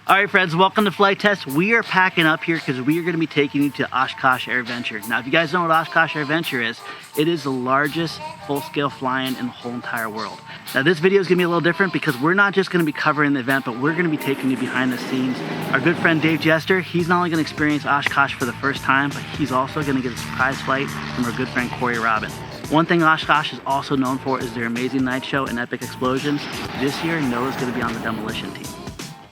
All right, friends, welcome to Flight Test. We are packing up here because we are going to be taking you to Oshkosh Air Venture. Now, if you guys know what Oshkosh Air Venture is, it is the largest full-scale fly-in in the whole entire world. Now, this video is going to be a little different because we're not just going to be covering the event, but we're going to be taking you behind the scenes. Our good friend Dave Jester, he's not only going to experience Oshkosh for the first time, but he's also going to get a surprise flight from our good friend Corey Robin. One thing Oshkosh is also known for is their amazing night show and epic explosions. This year, Noah's going to be on the demolition team.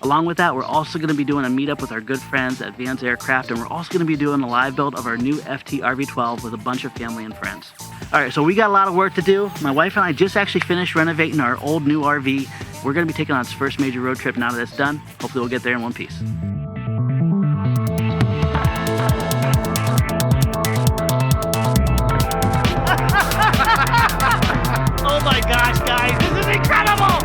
Along with that, we're also going to be doing a meetup with our good friends at Vans Aircraft, and we're also going to be doing a live build of our new FT RV12 with a bunch of family and friends. All right, so we got a lot of work to do. My wife and I just actually finished renovating our old new RV. We're going to be taking on its first major road trip now that it's done. Hopefully we'll get there in one piece. Oh my gosh, guys, this is incredible!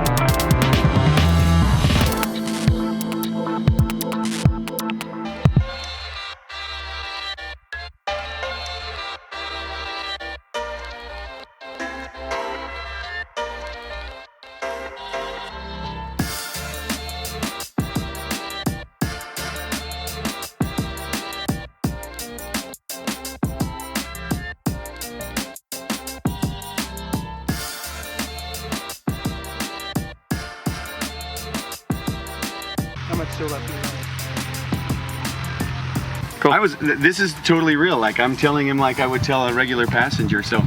Cool. This is totally real. Like I'm telling him like I would tell a regular passenger. So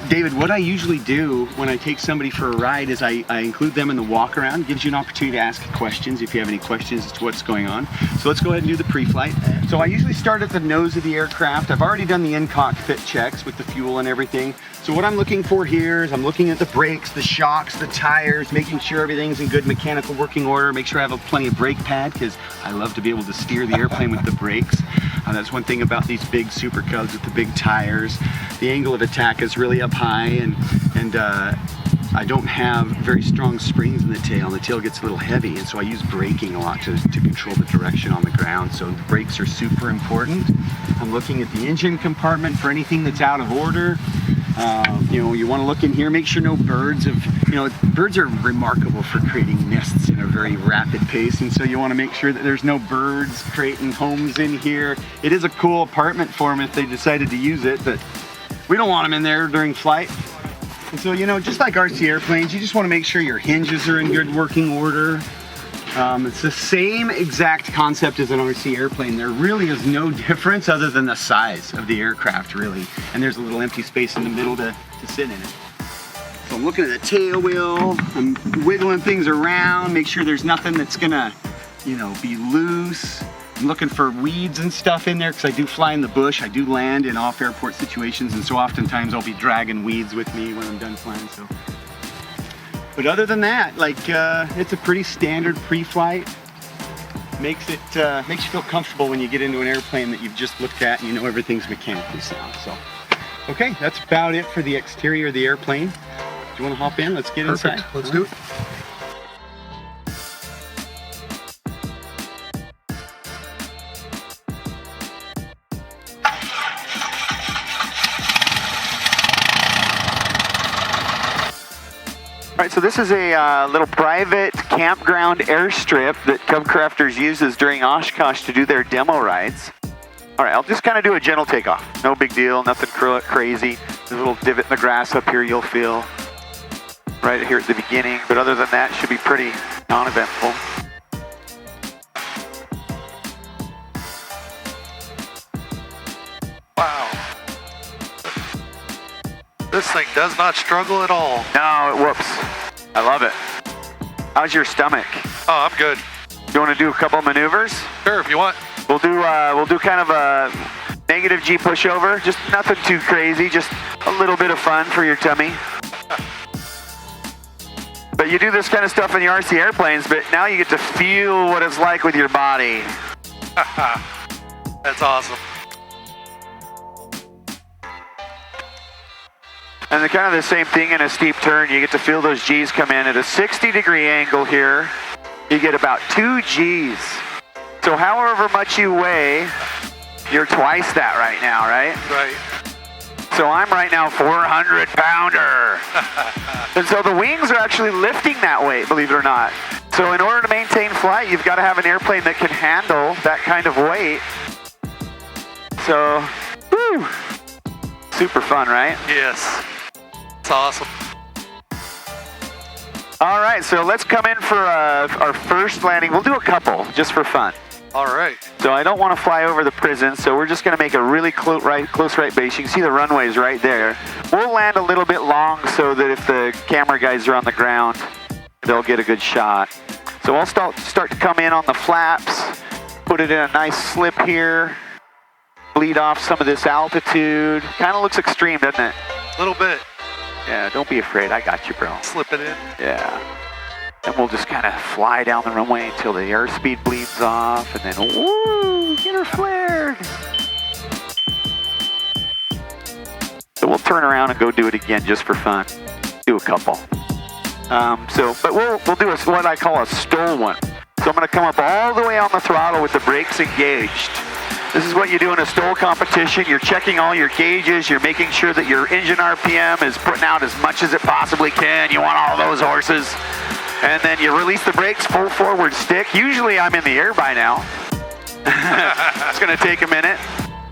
David, what I usually do when I take somebody for a ride is I include them in the walk around. Gives you an opportunity to ask questions if you have any questions as to what's going on. So let's go ahead and do the pre-flight. So I usually start at the nose of the aircraft. I've already done the in-cockpit checks with the fuel and everything. So what I'm looking for here is I'm looking at the brakes, the shocks, the tires, making sure everything's in good mechanical working order. Make sure I have plenty of brake pad because I love to be able to steer the airplane with the brakes. That's one thing about these big Super Cubs with the big tires. The angle of attack is really up high, and I don't have very strong springs in the tail. The tail gets a little heavy, and so I use braking a lot to control the direction on the ground. So the brakes are super important. I'm looking at the engine compartment for anything that's out of order. You want to look in here, make sure no birds have, birds are remarkable for creating nests in a very rapid pace, and so you want to make sure that there's no birds creating homes in here. It is a cool apartment for them if they decided to use it, but we don't want them in there during flight. And so, just like RC airplanes, you just want to make sure your hinges are in good working order. It's the same exact concept as an RC airplane. There really is no difference other than the size of the aircraft, really. And there's a little empty space in the middle to sit in it. So I'm looking at the tail wheel, I'm wiggling things around, make sure there's nothing that's gonna, be loose. I'm looking for weeds and stuff in there because I do fly in the bush, I do land in off-airport situations, and so oftentimes I'll be dragging weeds with me when I'm done flying. But other than that, it's a pretty standard pre-flight. Makes you feel comfortable when you get into an airplane that you've just looked at and you know everything's mechanically sound. So, okay, that's about it for the exterior of the airplane. Do you want to hop in? Let's get inside. Perfect. Let's do it. All right, so this is a little private campground airstrip that Cubcrafters uses during Oshkosh to do their demo rides. All right, I'll just kind of do a gentle takeoff. No big deal, nothing crazy. There's a little divot in the grass up here you'll feel right here at the beginning, but other than that, it should be pretty non-eventful. Wow. This thing does not struggle at all. No, whoops. I love it. How's your stomach? Oh, I'm good. You want to do a couple maneuvers? Sure, if you want. We'll do kind of a negative G pushover. Just nothing too crazy. Just a little bit of fun for your tummy. But you do this kind of stuff in the RC airplanes, but now you get to feel what it's like with your body. That's awesome. And kind of the same thing in a steep turn. You get to feel those G's come in at a 60-degree angle here. You get about 2 G's. So however much you weigh, you're twice that right now, right? Right. So I'm right now 400-pounder. And so the wings are actually lifting that weight, believe it or not. So in order to maintain flight, you've got to have an airplane that can handle that kind of weight. So, woo, super fun, right? Yes. It's awesome. All right, so let's come in for our first landing. We'll do a couple, just for fun. All right. So I don't want to fly over the prison, so we're just going to make a really close right base. You can see the runways right there. We'll land a little bit long so that if the camera guys are on the ground, they'll get a good shot. So I'll start to come in on the flaps, put it in a nice slip here, bleed off some of this altitude. Kind of looks extreme, doesn't it? A little bit. Yeah, don't be afraid. I got you, bro. Slip it in. Yeah. And we'll just kind of fly down the runway until the airspeed bleeds off, and then, woo, get her flared. So we'll turn around and go do it again just for fun. Do a couple. But we'll do what I call a stole one. So I'm going to come up all the way on the throttle with the brakes engaged. This is what you do in a stole competition. You're checking all your gauges. You're making sure that your engine RPM is putting out as much as it possibly can. You want all those horses. And then you release the brakes, full forward stick. Usually I'm in the air by now. It's going to take a minute.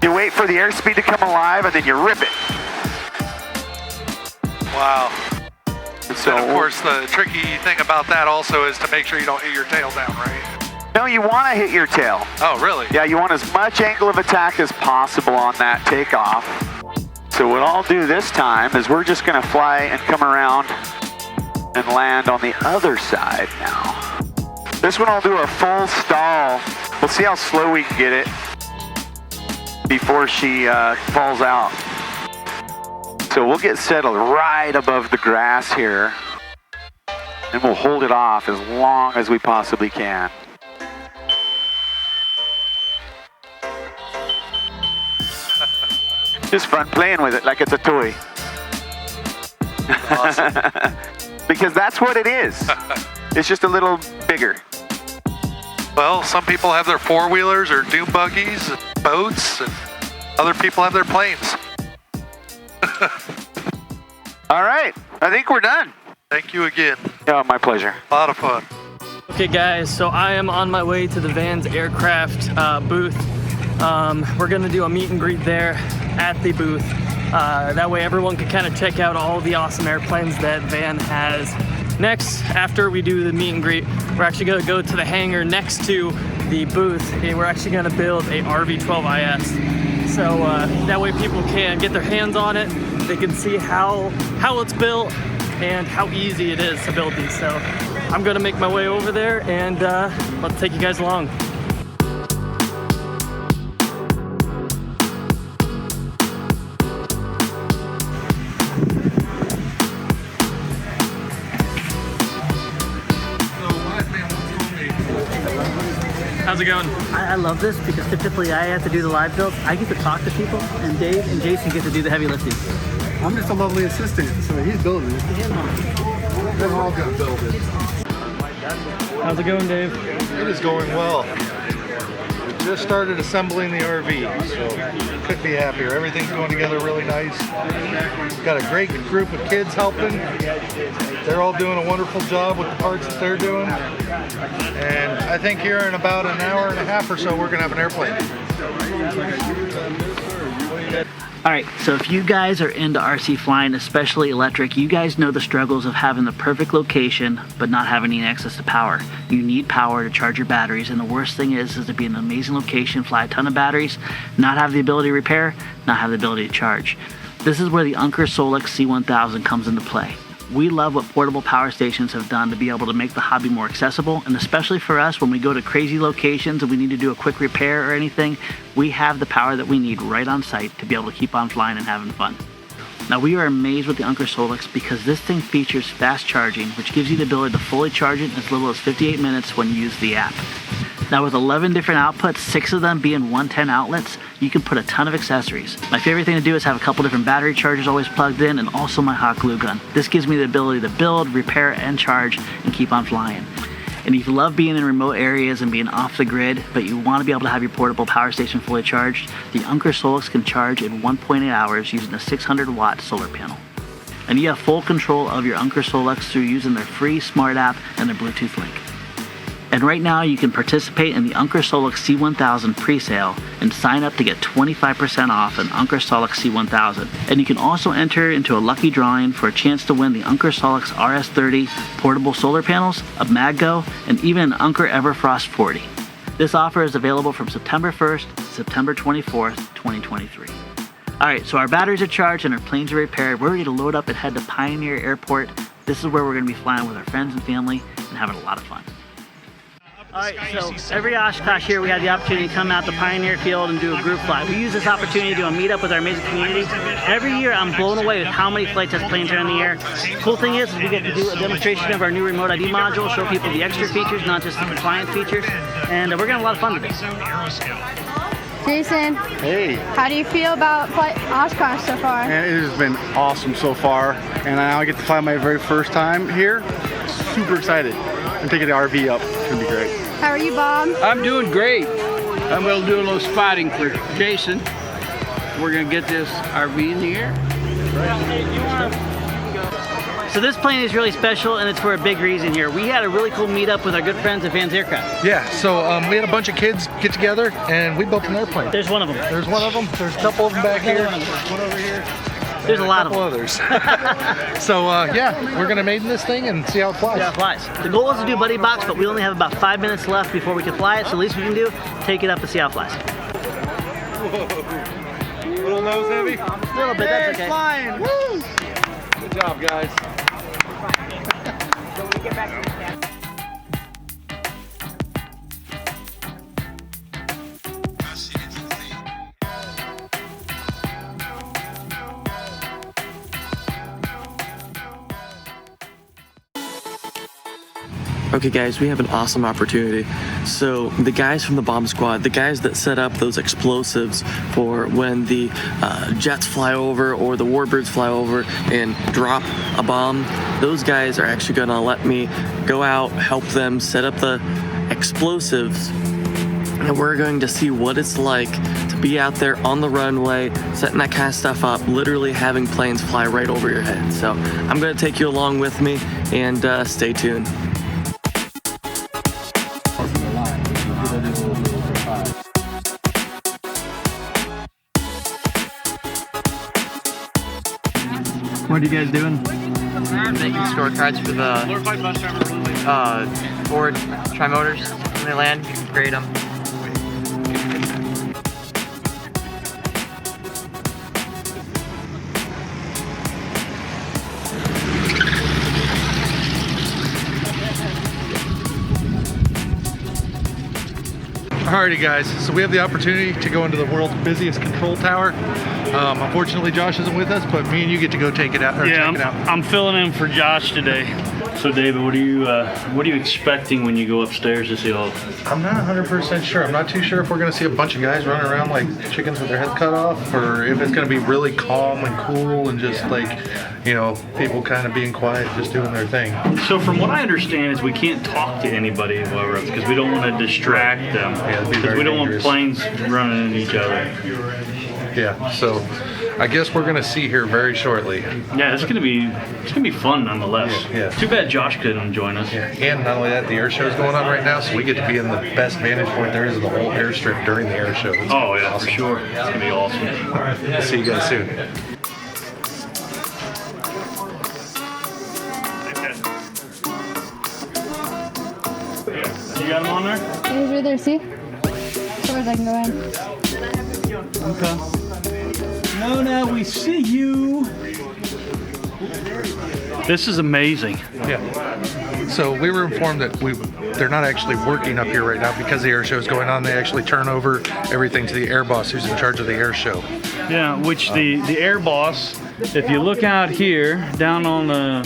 You wait for the airspeed to come alive, and then you rip it. Wow. So, And of course, the tricky thing about that also is to make sure you don't hit your tail down, right? no, you want to hit your tail. Oh, really? Yeah, you want as much angle of attack as possible on that takeoff. So what I'll do this time is we're just going to fly and come around and land on the other side now. This one I'll do a full stall. We'll see how slow we can get it before she falls out. So we'll get settled right above the grass here, and we'll hold it off as long as we possibly can. Just fun playing with it like it's a toy. Awesome. Because that's what it is. It's just a little bigger. Well, some people have their four-wheelers or dune buggies and boats, and other people have their planes. All right, I think we're done. Thank you again. Yeah, my pleasure. A lot of fun. Okay guys, so I am on my way to the Van's aircraft booth. We're gonna do a meet and greet there at the booth. That way everyone can kind of check out all the awesome airplanes that Van has. Next, after we do the meet and greet, we're actually gonna go to the hangar next to the booth, and we're actually gonna build a RV12 IS. So that way people can get their hands on it, they can see how it's built and how easy it is to build these. So I'm gonna make my way over there, and let's take you guys along. How's it going? I love this because typically I have to do the live builds. I get to talk to people, and Dave and Jason get to do the heavy lifting. I'm just a lovely assistant, so he's building it. We're all gonna build it. How's it going, Dave? It is going well. We just started assembling the RV, so couldn't be happier. Everything's going together really nice. Got a great group of kids helping. They're all doing a wonderful job with the parts that they're doing. And I think here in about an hour and a half or so, we're gonna have an airplane. All right, so if you guys are into RC flying, especially electric, you guys know the struggles of having the perfect location but not having any access to power. You need power to charge your batteries, and the worst thing is to be in an amazing location, fly a ton of batteries, not have the ability to repair, not have the ability to charge. This is where the Anker SOLIX C1000 comes into play. We love what portable power stations have done to be able to make the hobby more accessible, and especially for us when we go to crazy locations and we need to do a quick repair or anything, we have the power that we need right on site to be able to keep on flying and having fun. Now we are amazed with the Anker SOLIX because this thing features fast charging, which gives you the ability to fully charge it in as little as 58 minutes when you use the app. Now with 11 different outputs, 6 of them being 110 outlets, you can put a ton of accessories. My favorite thing to do is have a couple different battery chargers always plugged in, and also my hot glue gun. This gives me the ability to build, repair, and charge, and keep on flying. And if you love being in remote areas and being off the grid, but you want to be able to have your portable power station fully charged, the Anker SOLIX can charge in 1.8 hours using a 600-watt solar panel. And you have full control of your Anker SOLIX through using their free smart app and their Bluetooth link. And right now you can participate in the Anker SOLIX C1000 pre-sale and sign up to get 25% off an Anker SOLIX C1000. And you can also enter into a lucky drawing for a chance to win the Anker SOLIX RS30 portable solar panels, a MagGo, and even an Anker Everfrost 40. This offer is available from September 1st to September 24th, 2023. Alright, so our batteries are charged and our planes are repaired. We're ready to load up and head to Pioneer Airport. This is where we're going to be flying with our friends and family and having a lot of fun. Alright, so every Oshkosh here we have the opportunity to come out to Pioneer Field and do a group flight. We use this opportunity to do a meetup with our amazing community. Every year I'm blown away with how many flight test planes are in the air. Cool thing is we get to do a demonstration of our new remote ID module, show people the extra features, not just the compliance features, and we're going to have a lot of fun today. Jason, Hey, how do you feel about Oshkosh so far? man, it has been awesome so far, and now I get to fly my very first time here. Super excited. I'm taking the RV up. It's gonna be great. How are you, Bob? I'm doing great. I'm going to do a little spotting for Jason. We're going to get this RV in the air. So this plane is really special and it's for a big reason here. We had a really cool meetup with our good friends at Vans Aircraft. Yeah, so we had a bunch of kids get together and we built an airplane. There's one of them. There's one of them. There's a couple of them back here. One over here. There's a lot of them. others. So yeah, we're gonna maiden this thing and see how it flies. Yeah, it flies. The goal is to do buddy box, but we only have about 5 minutes left before we can fly it. So the least we can do, take it up and see how it flies. Whoa. Little nose heavy? A little bit, that's okay. It's flying! Woo! Good job, guys. Okay guys, we have an awesome opportunity. So the guys from the bomb squad, the guys that set up those explosives for when the jets fly over or the warbirds fly over and drop a bomb, those guys are actually gonna let me go out, help them set up the explosives, and we're going to see what it's like to be out there on the runway, setting that kind of stuff up, literally having planes fly right over your head. So I'm gonna take you along with me and stay tuned. What are you guys doing? Making scorecards for the Ford tri-motors. When they land, you can grade them. Alrighty guys, so we have the opportunity to go into the world's busiest control tower. Unfortunately Josh isn't with us, but me and you get to go take it out. Or check it out. I'm filling in for Josh today. So David, what are you expecting when you go upstairs to see all? I'm not 100% sure. I'm not too sure if we're going to see a bunch of guys running around like chickens with their heads cut off, or if it's going to be really calm and cool and just like, you know, people kind of being quiet, just doing their thing. So from what I understand is we can't talk to anybody while we're up because we don't want to distract them. Yeah, it'd be because very we don't dangerous. want planes running into each other. Yeah, so I guess we're going to see here very shortly. Yeah, it's gonna be fun nonetheless. Yeah. Too bad Josh couldn't join us. Yeah. And not only that, the air show is going on right now, so we get to be in the best vantage point there is of the whole airstrip during the air show. It's Oh yeah, awesome. for sure. It's gonna be awesome. All right, we'll see you guys soon. You got him on there? He's right there, see? As far as I can go in. Okay. No, we see you. This is amazing. Yeah. So we were informed that they're not actually working up here right now because the air show is going on. They actually turn over everything to the air boss who's in charge of the air show. Yeah, which the air boss, if you look out here, down on the,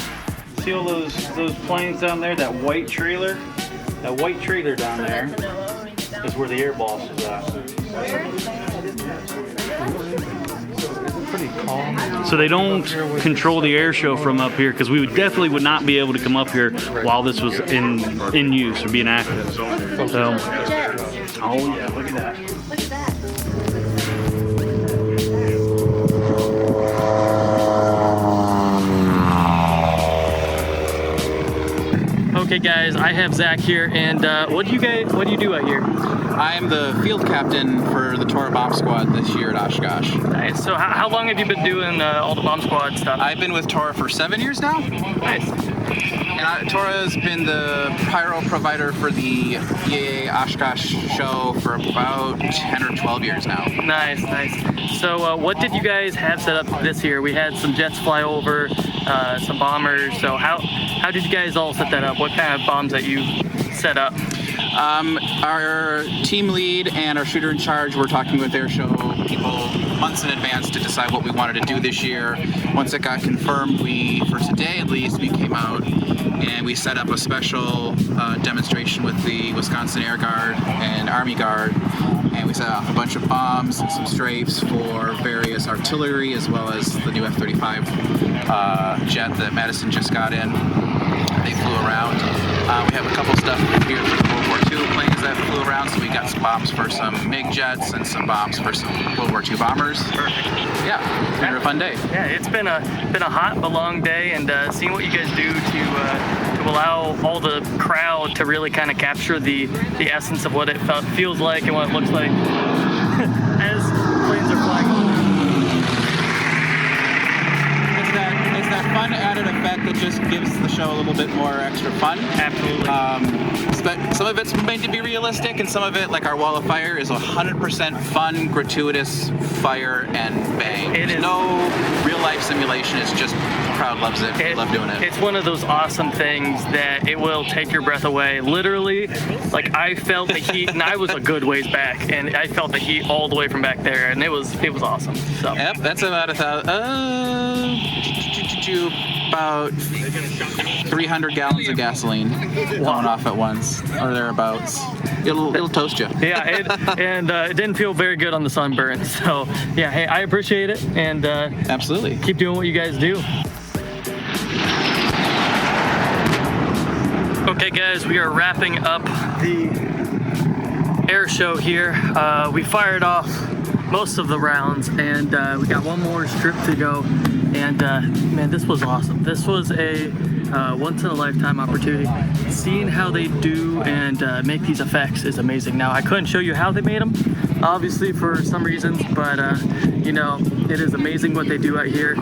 see all those planes down there, that white trailer down there is where the air boss is at. Pretty calm. So they don't control the air show from up here because we definitely would not be able to come up here while this was in use or being active. So, oh yeah, look at that. Look at that. Okay guys, I have Zach here, and what do you do out here? I am the field captain for the Toro Bomb Squad this year at Oshkosh. Nice. So how long have you been doing all the Bomb Squad stuff? I've been with Toro for 7 years now. Nice. And Toro has been the pyro provider for the EAA Oshkosh show for about 10 or 12 years now. Nice, nice. So what did you guys have set up this year? We had some jets fly over, some bombers. So how did you guys all set that up? What kind of bombs that you set up? Our team lead and our shooter in charge were talking with air show people months in advance to decide what we wanted to do this year. Once it got confirmed, for today at least, we came out and we set up a special demonstration with the Wisconsin Air Guard and Army Guard, and we set off a bunch of bombs and some strafes for various artillery, as well as the new F-35 jet that Madison just got in. They flew around. We have a couple stuff here for the World War II planes that flew around, so we got some bombs for some MiG jets and some bombs for some World War II bombers. Perfect. Yeah, it's been a fun day. Yeah, it's been a hot but long day, and seeing what you guys do to allow all the crowd to really kind of capture the essence of what it feels like and what it looks like as planes are flying over. It's that fun added effect that just gives the show a little bit more extra fun. Absolutely. Some of it's made to be realistic, and some of it, like our wall of fire, is 100% fun, gratuitous fire and bang. There's no real life simulation. It's just the crowd loves it. We love doing it. It's one of those awesome things that it will take your breath away. Literally, like I felt the heat, and I was a good ways back, and I felt the heat all the way from back there, and it was awesome. So. Yep, that's about about 300 gallons of gasoline going off at once, or thereabouts. It'll toast you. Yeah, it didn't feel very good on the sunburn. So yeah, hey, I appreciate it, and absolutely keep doing what you guys do. Okay guys, we are wrapping up the air show here. We fired off most of the rounds, and we got one more strip to go, and man, this was awesome. This was a once-in-a-lifetime opportunity. Seeing how they do and make these effects is amazing. Now, I couldn't show you how they made them, obviously, for some reasons, but you know, it is amazing what they do out here.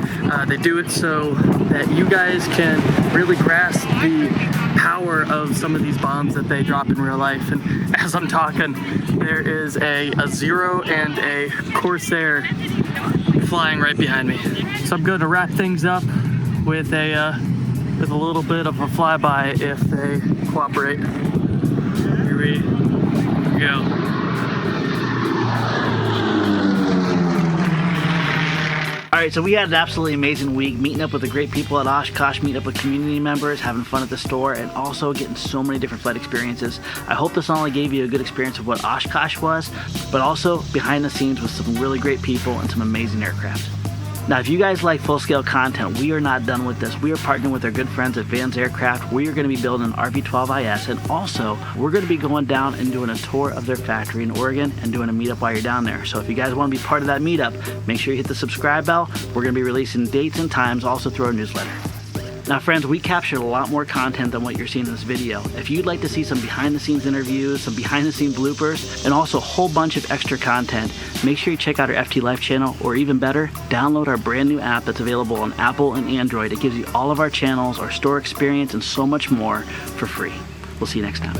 They do it so that you guys can really grasp the power of some of these bombs that they drop in real life. And as I'm talking, there is a Zero and a Corsair flying right behind me. So I'm going to wrap things up with a little bit of a flyby if they cooperate. Here we go. Alright, so we had an absolutely amazing week, meeting up with the great people at Oshkosh, meeting up with community members, having fun at the store, and also getting so many different flight experiences. I hope this not only gave you a good experience of what Oshkosh was, but also behind the scenes with some really great people and some amazing aircraft. Now, if you guys like full-scale content, we are not done with this. We are partnering with our good friends at Vans Aircraft. We are going to be building an RV12 IS, and also we're going to be going down and doing a tour of their factory in Oregon and doing a meetup while you're down there. So if you guys want to be part of that meetup, make sure you hit the subscribe bell. We're going to be releasing dates and times also through our newsletter. Now friends, we captured a lot more content than what you're seeing in this video. If you'd like to see some behind the scenes interviews, some behind the scenes bloopers, and also a whole bunch of extra content, make sure you check out our FT Life channel, or even better, download our brand new app that's available on Apple and Android. It gives you all of our channels, our store experience, and so much more for free. We'll see you next time.